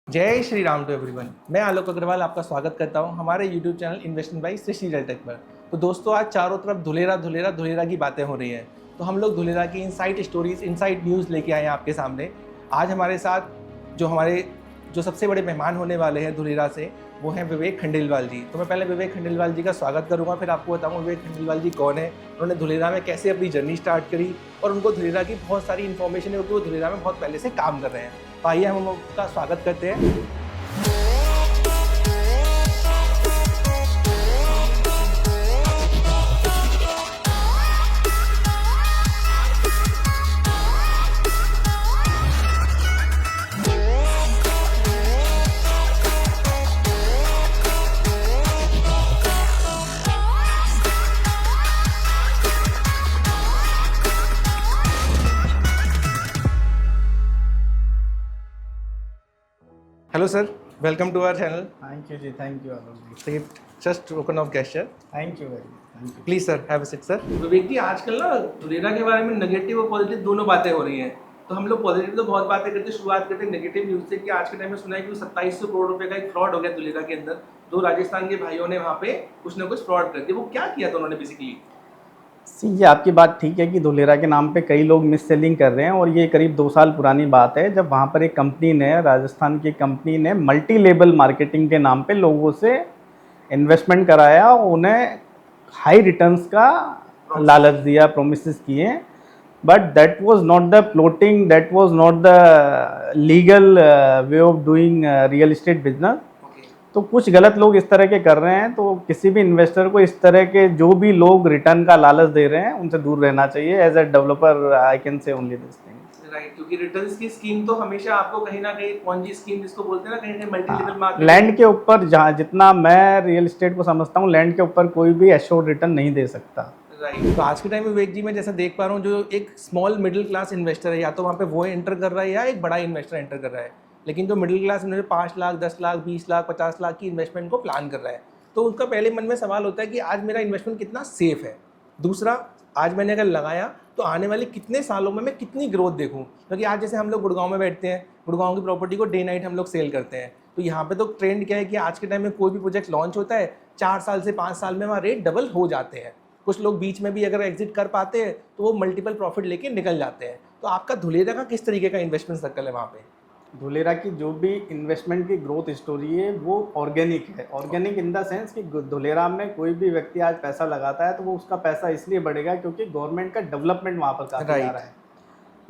जय Shri Ram to everyone. मैं आलोक अग्रवाल आपका स्वागत करता हूं हमारे YouTube channel investment by Srishti Realtech पर। तो दोस्तों, आज चारों तरफ धुलेरा की बातें हो रही हैं। तो हम लोग धुलेरा की इनसाइट स्टोरीज, इनसाइट न्यूज़ लेके आए हैं आपके सामने। आज हमारे साथ जो सबसे बड़े मेहमान होने वाले हैं धुलेरा से, वो हैं विवेक खंडेलवाल जी। तो मैं पहले विवेक खंडेलवाल जी का स्वागत करूंगा, फिर आपको बताऊंगा विवेक खंडेलवाल जी कौन है, उन्होंने धुलेरा में कैसे अपनी जर्नी स्टार्ट करी और उनको धुलेरा की बहुत सारी इन्फॉर्मेशन है क्योंकि वो धुलेरा में बहुत पहले से काम कर रहे हैं। तो आइए हम उनका स्वागत करते हैं। Hello sir, welcome to our channel. Thank you, ji. Thank you, Alok ji. So just token of gesture. Thank you very much. Thank you. Please sir, have a seat sir. विवेक जी, आजकल ना धुलेरा के बारे में नेगेटिव और positive दोनों बातें हो रही हैं। तो हम लोग पॉजिटिव तो बहुत बातें करते हैं, शुरुआत करते हैं नेगेटिव न्यूज़ से कि आज के टाइम में सुना है कि 2700 करोड़ रुपए का एक फ्रॉड हो गया धुलेरा के अंदर। दो राजस्थान के भाइयों ने वहाँ पे कुछ ना कुछ फ्रॉड कर दिया। वो क्या किया था उन्होंने बेसिकली? ये आपकी बात ठीक है कि धुलेरा के नाम पे कई लोग मिस सेलिंग कर रहे हैं और ये करीब 2 साल पुरानी बात है जब वहाँ पर एक कंपनी ने, राजस्थान की कंपनी ने मल्टी लेवल मार्केटिंग के नाम पे लोगों से इन्वेस्टमेंट कराया और उन्हें हाई रिटर्न्स का लालच दिया, प्रोमिसेस किए। But that was not the floating, that was not the legal way of doing real estate business. तो कुछ गलत लोग इस तरह के कर रहे हैं, तो किसी भी इन्वेस्टर को इस तरह के जो भी लोग रिटर्न का लालच दे रहे हैं उनसे दूर रहना चाहिए। As a developer I can say only this thing. Right, क्योंकि रिटर्न्स की स्कीम तो हमेशा आपको कहीं ना कहीं पॉन्जी स्कीम जिसको बोलते हैं ना, कहीं मल्टी लेवल मार्केट, लैंड के ऊपर जहाँ जितना मैं रियल एस्टेट को समझता हूँ, लैंड के ऊपर कोई भी एश्योर्ड रिटर्न नहीं दे सकता। राइट। तो आज के टाइम में विवेक जी मैं जैसा देख पा रहा हूँ, जो एक स्मॉल मिडिल क्लास इन्वेस्टर है, या तो वहाँ पे वो एंटर कर रहा है या एक बड़ा इन्वेस्टर एंटर कर रहा है। लेकिन जो middle class investor 5 lakh, 10 lakh, 20 lakh, 50 lakh की इन्वेस्टमेंट को प्लान कर रहा है, तो उनका पहले मन में सवाल होता है कि आज मेरा इन्वेस्टमेंट कितना सेफ है। दूसरा, आज मैंने अगर लगाया तो आने वाले कितने सालों में मैं कितनी ग्रोथ देखूं। क्योंकि आज जैसे हम लोग गुड़गांव में बैठते हैं, गुड़गांव की प्रॉपर्टी को डे नाइट हम लोग सेल करते हैं। तो यहाँ पे तो ट्रेंड क्या है कि आज के टाइम में कोई भी प्रोजेक्ट लॉन्च होता है, 4 साल से 5 साल में वहाँ रेट डबल हो जाते हैं। कुछ लोग बीच में भी अगर एग्जिट कर पाते हैं तो वो मल्टीपल प्रॉफिट लेके निकल जाते हैं। तो आपका धुलेरा का किस तरीके का इन्वेस्टमेंट सर्कल है वहाँ पे? धुलेरा की जो भी इन्वेस्टमेंट की ग्रोथ स्टोरी है वो ऑर्गेनिक है। ऑर्गेनिक इन द सेंस कि धुलेरा में कोई भी व्यक्ति आज पैसा लगाता है तो वो उसका पैसा इसलिए बढ़ेगा क्योंकि गवर्नमेंट का डेवलपमेंट वहाँ पर काफ़ी आ रहा है।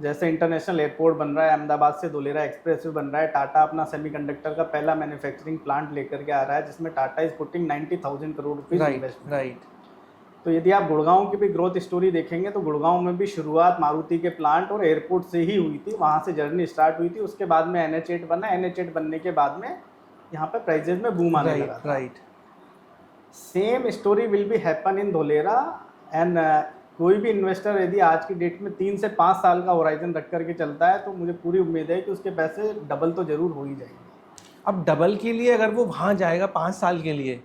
जैसे इंटरनेशनल एयरपोर्ट बन रहा है, अहमदाबाद से धुलेरा एक्सप्रेस वे बन रहा है, टाटा अपना सेमीकंडक्टर का पहला मैन्युफैक्चरिंग प्लांट लेकर के आ रहा है जिसमें Tata is putting 90,000 crore rupees investment. Right. तो यदि आप गुड़गांव की भी ग्रोथ स्टोरी देखेंगे तो गुड़गांव में भी शुरुआत मारुति के प्लांट और एयरपोर्ट से ही हुई थी, वहाँ से जर्नी स्टार्ट हुई थी। उसके बाद में NH8 बना, NH8 बनने के बाद में यहाँ पे प्राइजेज में बूम आने लगा। Right. Same story will be happen in Dholera. And कोई भी इन्वेस्टर यदि आज की डेट में 3 से 5 साल का होराइजन रख करके चलता है तो मुझे पूरी उम्मीद है कि उसके पैसे डबल तो जरूर हो ही जाएंगे। अब डबल के लिए अगर वो वहाँ जाएगा 5 साल के लिए,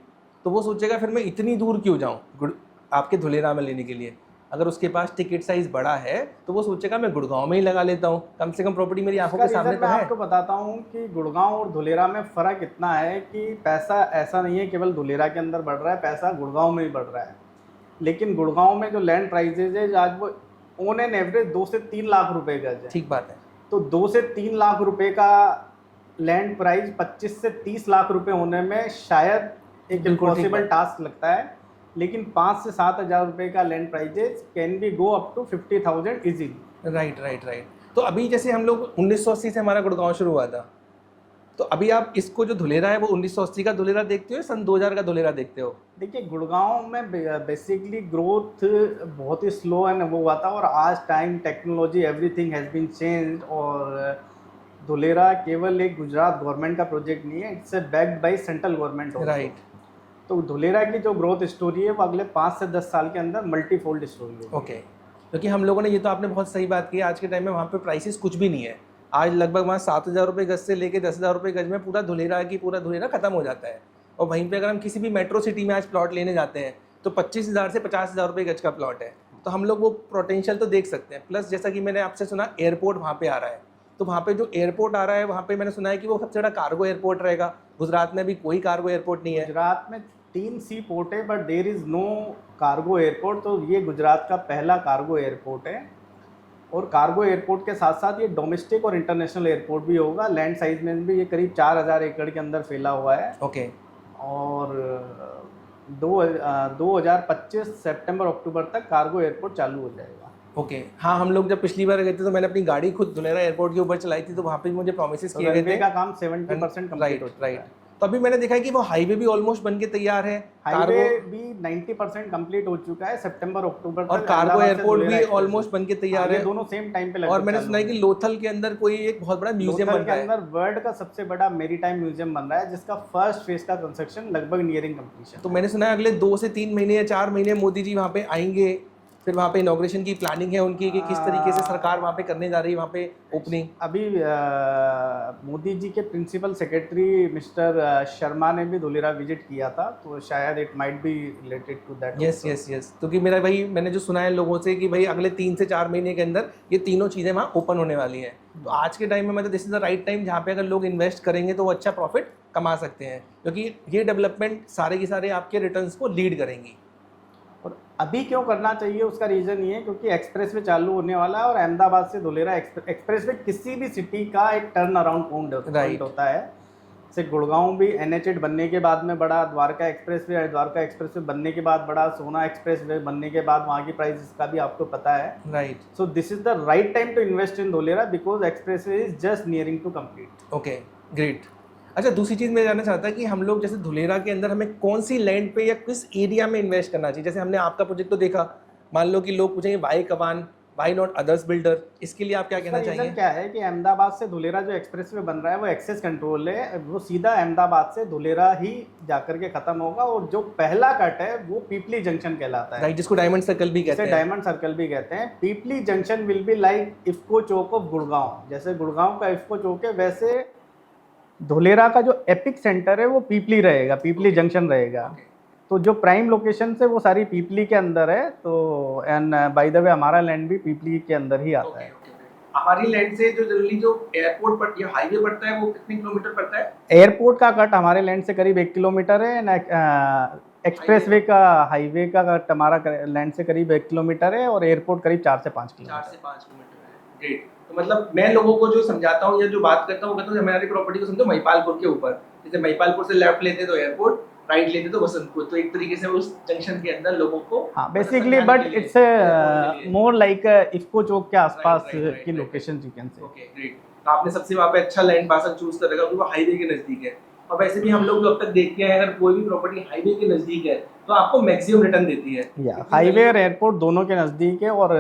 तो वो सोचेगा फिर मैं इतनी दूर क्यों जाऊँ आपके धुलेरा में लेने के लिए। अगर उसके पास टिकट साइज बड़ा है तो वो सोचेगा मैं गुड़गांव में ही लगा लेता हूँ, कम से कम प्रॉपर्टी मेरी आंखों के सामने तो है। मैं आपको बताता हूँ कि गुड़गांव और धुलेरा में फ़र्क इतना है कि पैसा ऐसा नहीं है केवल धुलेरा के अंदर बढ़ रहा है, पैसा गुड़गांव में ही बढ़ रहा है। लेकिन गुड़गांव में जो लैंड प्राइजेज है आज वो ऑन एन एवरेज 2 से 3 लाख रुपए गज है। ठीक बात है। तो 2 से 3 लाख रुपए का लैंड प्राइस 25 से 30 लाख रुपए होने में शायद एक इम्पॉसिबल टास्क लगता है, लेकिन 5 से 7 हज़ार रुपये का land prices can be go up to 50,000 easily. Right. तो अभी जैसे हम लोग 1980 से हमारा गुड़गांव शुरू हुआ था, तो अभी आप इसको जो धुलेरा है वो 1980 का धुलेरा देखते हो या सन 2000 का धुलेरा देखते हो? देखिए, गुड़गांव में बेसिकली ग्रोथ बहुत ही स्लो एंड वो हुआ था और आज time technology everything has been change. और धुलेरा केवल एक गुजरात गवर्नमेंट का प्रोजेक्ट नहीं है, it's backed by central government. Right. तो धुलेरा की जो ग्रोथ स्टोरी है वो अगले 5 से 10 साल के अंदर मल्टीफोल्ड स्टोरी है। ओके। क्योंकि हम लोगों ने, ये तो आपने बहुत सही बात की, आज के टाइम में वहाँ पे प्राइसेस कुछ भी नहीं है। आज लगभग वहाँ 7,000 रुपये गज से लेके 10,000 रुपये गज में पूरा धुलेरा खत्म हो जाता है। और वहीं पे अगर हम किसी भी मेट्रो सिटी में आज प्लॉट लेने जाते हैं तो 25,000 से 50,000 रुपये गज का प्लॉट है। तो हम लोग वो पोटेंशियल तो देख सकते हैं। प्लस जैसा कि मैंने आपसे सुना एयरपोर्ट वहाँ पे आ रहा है, तो वहाँ पे जो एयरपोर्ट आ रहा है वहाँ पे मैंने सुना है कि वो सबसे बड़ा कार्गो एयरपोर्ट रहेगा। गुजरात में अभी कोई कार्गो एयरपोर्ट नहीं है। गुजरात में 3 सी पोर्ट है, but there is no cargo airport. तो ये गुजरात का पहला कार्गो एयरपोर्ट है। और कार्गो एयरपोर्ट के साथ साथ ये डोमेस्टिक और इंटरनेशनल एयरपोर्ट भी होगा। लैंड साइज में भी ये करीब 4000 एकड़ के अंदर फैला हुआ है। ओके। और 2025 सितंबर अक्टूबर तक कार्गो एयरपोर्ट चालू हो जाएगा। ओके। हाँ, हम लोग जब पिछली बार गए थे तो मैंने अपनी गाड़ी खुद धुलेरा एयरपोर्ट के ऊपर चलाई थी, तो वहाँ पे मुझे प्रोमिस किए गए थे। का काम 70% कंप्लीट हो चुका है। तो अभी मैंने देखा है कि वो हाईवे भी ऑलमोस्ट बन के तैयार है, हाईवे भी 90% कंप्लीट हो चुका है सितंबर अक्टूबर तक। और कार्गो एयरपोर्ट भी ऑलमोस्ट बन के तैयार है। दोनों सेम टाइम पे और मैंने सुना है कि लोथल के अंदर कोई एक बहुत बड़ा म्यूजियम बन रहा है। अंदर वर्ल्ड का सबसे बड़ा मेरीटाइम म्यूजियम बन रहा है, जिसका फर्स्ट फेज का कंस्ट्रक्शन लगभग नियरिंग कंप्लीशन। तो मैंने सुना है अगले 2 से 3 महीने या 4 महीने मोदी जी वहाँ पे आएंगे, फिर वहाँ पे इनॉग्रेशन की प्लानिंग है उनकी कि किस तरीके से सरकार वहाँ पे करने जा रही है वहाँ पे ओपनिंग। अभी मोदी जी के प्रिंसिपल सेक्रेटरी मिस्टर शर्मा ने भी धुलेरा विजिट किया था, तो शायद it might be related to that. Yes. क्योंकि मेरा भाई मैंने जो सुना है लोगों से कि भाई अगले 3 से 4 महीने के अंदर ये तीनों चीज़ें वहाँ ओपन होने वाली हैं। तो आज के टाइम में मतलब this is the right time जहाँ पे अगर लोग इन्वेस्ट करेंगे तो वो अच्छा प्रॉफिट कमा सकते हैं, क्योंकि ये डेवलपमेंट सारे के सारे आपके रिटर्न्स को लीड करेंगी। और अभी क्यों करना चाहिए उसका रीज़न ये है क्योंकि एक्सप्रेसवे चालू होने वाला है, और अहमदाबाद से धुलेरा एक्सप्रेसवे किसी भी सिटी का एक टर्न अराउंड पॉइंट होता है। जैसे गुड़गांव भी NH8 बनने के बाद में बड़ा, द्वारका एक्सप्रेसवे बनने के बाद बड़ा, सोना एक्सप्रेसवे बनने के बाद वहाँ की प्राइस का भी आपको पता है। Right. So this is the right time to invest in Dholera because expressway is just nearing to complete. Okay, great. अच्छा, दूसरी चीज़ मैं जानना चाहता कि हम लोग जैसे धुलेरा के अंदर हमें कौन सी लैंड पे या किस एरिया में इन्वेस्ट करना चाहिए। जैसे हमने आपका प्रोजेक्ट तो देखा, मान लो कि लोग पूछेंगे वाई कवान, वाई नॉट अदर्स बिल्डर, इसके लिए आप क्या कहना चाहिए? क्या है कि अहमदाबाद से धुलेरा जो एक्सप्रेसवे बन रहा है वो एक्सेस कंट्रोल है, वो सीधा अहमदाबाद से धुलेरा ही जाकर के खत्म होगा। और जो पहला कट है वो पीपली जंक्शन कहलाता है, राइट, जिसको डायमंड सर्कल भी कहते हैं। डायमंड सर्कल भी कहते हैं। Pipli junction will be like IFFCO Chowk of Gurgaon. जैसे गुड़गांव का इफ्को चौक है, वैसे धुलेरा का जो एपिक सेंटर है वो पीपली रहेगा, पीपली जंक्शन रहेगा। तो जो प्राइम लोकेशन है वो सारी पीपली के अंदर है। तो एंड बाय द वे हमारा लैंड भी पीपली के अंदर ही आता है। हमारी लैंड से जो जनरली जो एयरपोर्ट पर या हाईवे पड़ता है वो कितने किलोमीटर पड़ता है? एयरपोर्ट का कट हमारे लैंड से करीब 1 किलोमीटर है। एक्सप्रेसवे का हाईवे का कट हमारा लैंड से करीब 1 किलोमीटर है, और एयरपोर्ट करीब 4 से 5 किलोमीटर है। ग्रेट। तो मतलब मैं लोगों को जो समझाता हूँ या जो बात करता हूँ, कहता हूँ हमारी प्रॉपर्टी को समझो महिपालपुर के ऊपर। जैसे महिपालपुर से लेफ्ट लेते तो एयरपोर्ट, राइट लेते तो बसंतपुर। तो एक तरीके से उस जंक्शन के अंदर लोगों को basically, but it's more like IFFCO Chowk के आसपास की location you can say. Okay, great. तो आपने सबसे वहाँ पे अच्छा लैंड पार्सल चूज कर रखा, क्योंकि वो हाईवे के नजदीक है। और वैसे भी हम लोग जो अब तक देखते हैं, अगर कोई भी प्रॉपर्टी हाईवे के नजदीक है तो आपको मैक्सिमम रिटर्न देती है। हाईवे और एयरपोर्ट दोनों के नजदीक है, और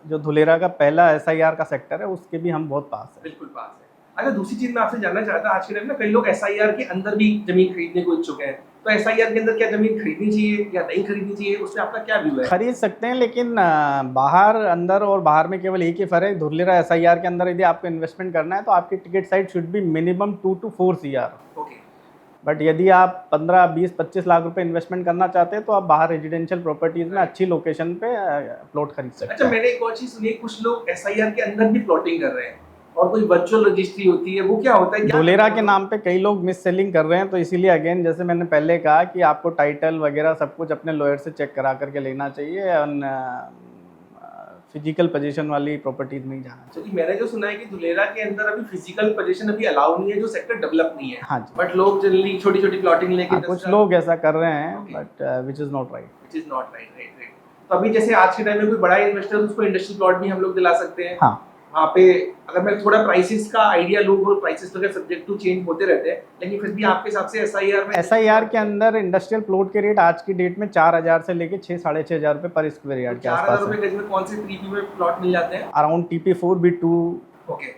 जो धुलेरा का पहला SIR का सेक्टर है उसके भी हम बहुत पास है। बिल्कुल पास है। अच्छा, दूसरी चीज मैं आपसे जानना चाहता हूँ, आज के टाइम में कई लोग SIR के अंदर भी जमीन खरीदने को इच्छुक हैं। तो SIR के अंदर क्या जमीन खरीदनी चाहिए या नहीं खरीदनी चाहिए, उससे आपका क्या व्यू है? खरीद सकते हैं, लेकिन बाहर, अंदर और बाहर में केवल एक ही फर्क है। धुलेरा SIR के अंदर यदि आपको इन्वेस्टमेंट करना है तो आपकी ticket size should be minimum 2 to 4 CR। Okay. But यदि आप 15, 20, 25 लाख रुपए इन्वेस्टमेंट करना चाहते हैं तो आप बाहर रेजिडेंशियल प्रॉपर्टीज में अच्छी लोकेशन पे प्लॉट खरीद सकते हैं। अच्छा, मैंने एक और चीज सुनी, कुछ लोग SIR के अंदर भी प्लॉटिंग कर रहे हैं और कोई वर्चुअल रजिस्ट्री होती है, वो क्या होता है? धुलेरा के नाम पे कई लोग मिस सेलिंग कर रहे हैं, तो इसीलिए अगेन जैसे मैंने पहले कहा कि आपको टाइटल वगैरह सब कुछ अपने लॉयर से चेक करा करके लेना चाहिए। फिजिकल पोजीशन वाली प्रॉपर्टीज में ही जाना चाहिए। क्योंकि मैंने जो सुना है कि धुलेरा के अंदर अभी फिजिकल पोजीशन अभी अलाउ नहीं है, जो सेक्टर डेवलप नहीं है। हाँ जी। बट लोग जनरली छोटी छोटी प्लॉटिंग लेके कुछ लोग ऐसा कर रहे हैं, but which is not right. Right. तो अभी जैसे आज के टाइम में कोई बड़ा इन्वेस्टर, उसको इंडस्ट्रियल प्लॉट भी हम लोग दिला सकते हैं। हाँ, वहाँ पे अगर मैं थोड़ा प्राइसेस का आइडिया लूँ, वो प्राइसेस तो सब्जेक्ट टू चेंज होते रहते हैं, लेकिन फिर भी आपके हिसाब से SIR के अंदर इंडस्ट्रियल प्लॉट के रेट आज की डेट में 4000 से लेके 6,500 रुपए पर स्क्वायर यार्ड के आसपास है। 4000 रुपए गज में कौन से 3P में प्लॉट मिल जाते हैं? Around TP4 B2। ओके।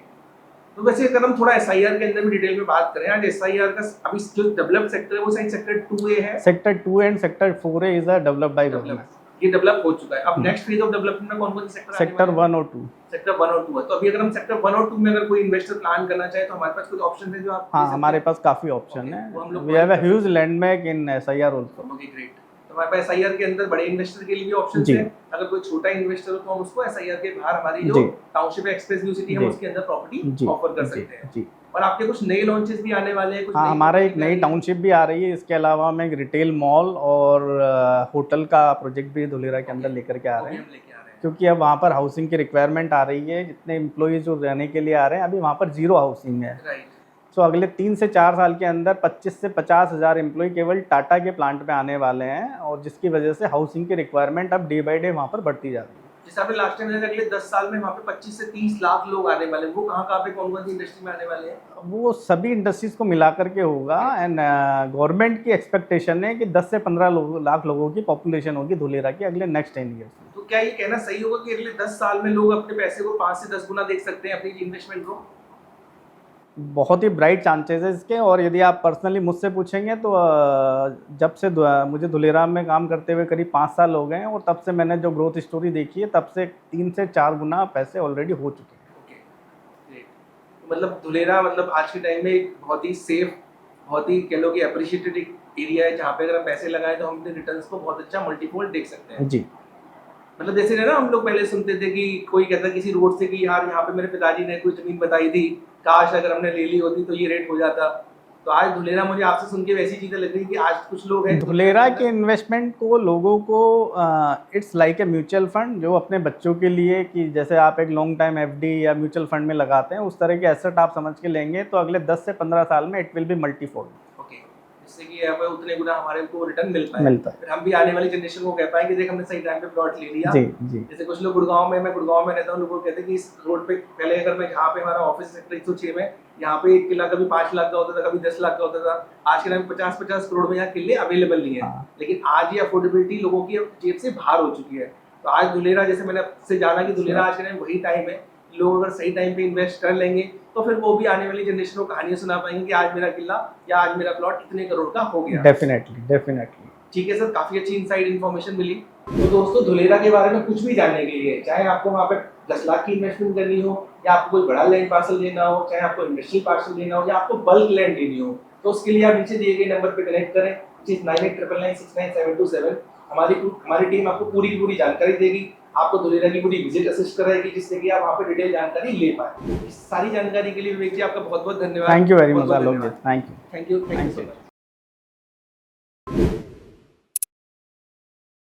तो वैसे अगर हम थोड़ा SIR के अंदर भी डिटेल में बात करें, आज SIR का अभी जो डेवलप्ड सेक्टर है वो शायद सेक्टर 2A है। Sector 2 and sector 4A is developed by government. ये डेवलप हो चुका है। अब नेक्स्ट फेज ऑफ डेवलपमेंट में कौन-कौन से सेक्टर आने वाले हैं? सेक्टर 1 और 2। सेक्टर 1 और 2 है। तो अभी अगर हम सेक्टर 1 और 2 में अगर कोई इन्वेस्टर प्लान करना चाहे तो हमारे पास कुछ ऑप्शन है जो आप? हाँ, हमारे पास काफी ऑप्शन है। We have a huge land bank in SIR also. Okay, great. तो हमारे पास SIR के अंदर बड़े इन्वेस्टर के लिए भी ऑप्शन जी। है। अगर कोई छोटा इन्वेस्टर हो तो हम उसको SIR के बाहर हमारी जो जी। टाउनशिप एक्सप्रेस व्यू सिटी है जी। उसके अंदर प्रॉपर्टी जी। ऑफर कर जी। सकते हैं। जी। और आपके कुछ नए लॉन्चेस भी आने वाले हैं, कुछ हाँ, नई हमारा एक property नई आ रही है। टाउनशिप भी आ रही है। इसके अलावा हम एक रिटेल मॉल और होटल का प्रोजेक्ट भी धुलेरा के अंदर लेकर के आ वो रहे भी हैं, हम लेके आ रहे हैं। क्योंकि अब वहाँ पर हाउसिंग की रिक्वायरमेंट आ रही है। जितने एम्प्लॉयज़ जो रहने के लिए आ रहे हैं, अभी वहाँ पर ज़ीरो हाउसिंग है। राइट। सो अगले 3 से 4 साल के अंदर 25 से 50 हज़ार एम्प्लॉय केवल टाटा के प्लांट पे आने वाले हैं, और जिसकी वजह से हाउसिंग की रिक्वायरमेंट अब डे बाय डे वहाँ पर बढ़ती जा रही है। जैसे आपने लास्ट टाइम अगले 10 साल में वहाँ पे 25 से 30 लाख लोग आने वाले हैं, वो कहाँ पे कौन-कौन सी इंडस्ट्री में आने वाले हैं? वो सभी इंडस्ट्रीज़ को मिला करके होगा। एंड गवर्नमेंट की एक्सपेक्टेशन है कि 10 से 15 लाख लोगों की पॉपुलेशन होगी धुलेरा की अगले नेक्स्ट 10 ईयर्स में। तो क्या ये कहना सही होगा कि अगले 10 साल में लोग अपने पैसे को 5 से 10 गुना देख सकते हैं अपनी इन्वेस्टमेंट को? बहुत ही ब्राइट चांसेस है इसके। और यदि आप पर्सनली मुझसे पूछेंगे तो जब से मुझे धुलेरा में काम करते हुए करीब 5 साल हो गए हैं, और तब से मैंने जो ग्रोथ स्टोरी देखी है, तब से 3 से 4 गुना पैसे ऑलरेडी हो चुके हैं। Okay, great. तो मतलब धुलेरा मतलब आज के टाइम में एक बहुत ही सेफ, बहुत ही कह लो कि एप्रिशिएटेड एक एरिया है, जहाँ पे अगर हम पैसे लगाएं तो हम अपने रिटर्न्स को बहुत अच्छा मल्टीफोल्ड देख सकते हैं। जी। मतलब जैसे ना हम लोग पहले सुनते थे कि कोई कहता किसी रोड से कि यार यहाँ पे मेरे पिताजी ने कोई जमीन बताई थी, काश अगर हमने ले ली होती तो ये रेट हो जाता। तो आज धुलेरा मुझे आपसे सुन के वैसी चीजें लग रही कि आज कुछ लोग हैं धुलेरा के इन्वेस्टमेंट को लोगों को it's like a mutual fund, जो अपने बच्चों के लिए, कि जैसे आप एक लॉन्ग टाइम FD या म्यूचुअल फंड में लगाते हैं, उस तरह के एसेट आप समझ के लेंगे तो अगले 10 से 15 साल में it will be multifold. Okay, जिससे कि यहाँ पे उतने गुना हमारे को रिटर्न मिलता है। फिर हम भी आने वाली जनरेशन को कह पाएंगे देख हमने सही टाइम पे प्लॉट ले लिया। जी जी। जैसे कुछ लोग गुड़गांव में, मैं गुड़गांव में रहता हूँ, लोग कहते हैं कि इस रोड पे पहले अगर मैं जहाँ पे हमारा ऑफिस सेक्टर 106 में, यहाँ पे एक किला कभी 5 लाख का होता था, कभी 10 लाख का होता था। आज के टाइम 50-50 करोड़ में यहाँ किले अवेलेबल नहीं है। हाँ। लेकिन आज ये अफोर्डेबिलिटी लोगों की जेब से बाहर हो चुकी है। तो आज धुलेरा, जैसे मैंने आपसे जाना कि धुलेरा आज के टाइम वही टाइम है, लोग अगर सही टाइम पे इन्वेस्ट कर लेंगे तो फिर वो भी आने वाली जनरेशन को कहानियां सुना पाएंगे कि आज मेरा किला या आज मेरा प्लॉट इतने करोड़ का हो गया। डेफिनेटली। ठीक है सर, काफी अच्छी इनसाइड इन्फॉर्मेशन मिली। तो दोस्तों, धुलेरा के बारे में कुछ भी जानने के लिए, चाहे आपको वहाँ पे 10 लाख की इन्वेस्टमेंट करनी हो, या आपको कोई बड़ा लैंड पार्सल लेना हो, चाहे आपको इंडस्ट्रियल पार्सल लेना हो, या आपको बल्क लैंड लेनी हो, तो उसके लिए आप नीचे दिए गए नंबर पे कनेक्ट करें, 9899699727। हमारी टीम आपको पूरी की पूरी जानकारी देगी, आपको धुलेरा की पूरी विजिट असिस्ट कराएगी, जिससे कि आप वहाँ पे डिटेल जानकारी ले पाए। इस सारी जानकारी के लिए विवेक जी आपका बहुत बहुत धन्यवाद। Thank you very much Alok ji. Thank you so much.